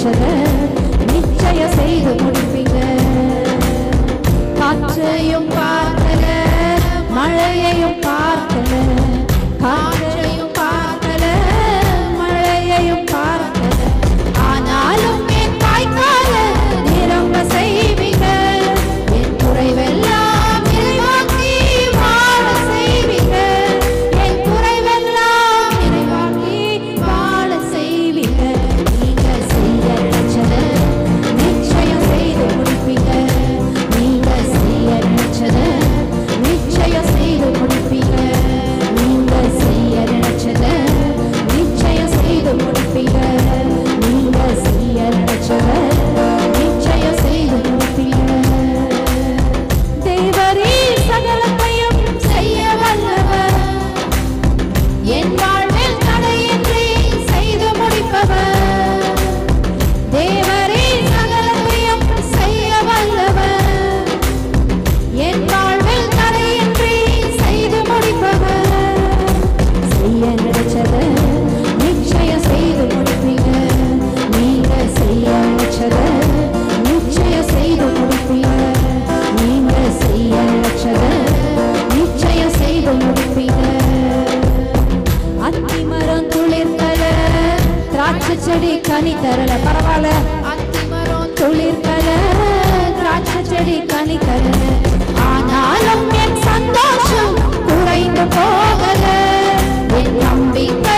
நினைச்சதை நிச்சய செய்து முடிப்பீங்க. காற்றையும் பார்க்கல, மழையையும் பார்க்கல, காற்றையும் பார்க்கல, மழையையும் பார்க்கல, ஆனாலும் என் வாய்க்கால நிரம்ப செய்வீங்க. என் குறைவெல்லாம் நிறைவாக்கி வாழ செய்வீங்க. என் குறைவெல்லாம் நிறைவாக்கி வாழ செய்வீங்க. நீங்க செய்ய நினைச்சதை நிச்சயம் செய்து முடிப்பீங்க. நீங்க செய்ய நினைச்சதை நிச்சயம் செய்து முடிப்பீங்க. நீங்க செய்ய நினைச்சதை நிச்சயம் செய்து முடிப்பீங்க. நீங்க செய்ய நினைச்சதை நிச்சயம் செய்து முடிப்பீங்க. தேவரே சகலத்தையும் செய்ய வல்லவர், என் வாழ்வில் தடையின்றி செய்து முடிப்பவர். தேவரே சகலத்தையும் செய்ய வல்லவர், என் வாழ்வில் தடையின்றி செய்து முடிப்பவர். செய்ய நினைச்சதை நிச்சயம் செய்து முடிப்பீங்க. நீங்க செய்ய நினைச்சதை நிச்சயம் செய்து முடிப்பீங்க. நீங்க செய்ய நினைச்சதை நிச்சயம் செய்து முடிப்பீங்க. அத்திமரம் துளிர்க்கல, திராட்சை செடி கனி தரல, பரவாயில்ல. அத்திமரம் துளிர்க்கல, திராட்சை செடி கனி தரல, ஆனாலும் என் சந்தோஷம் குறைந்து போகல. என் நம்பிக்கை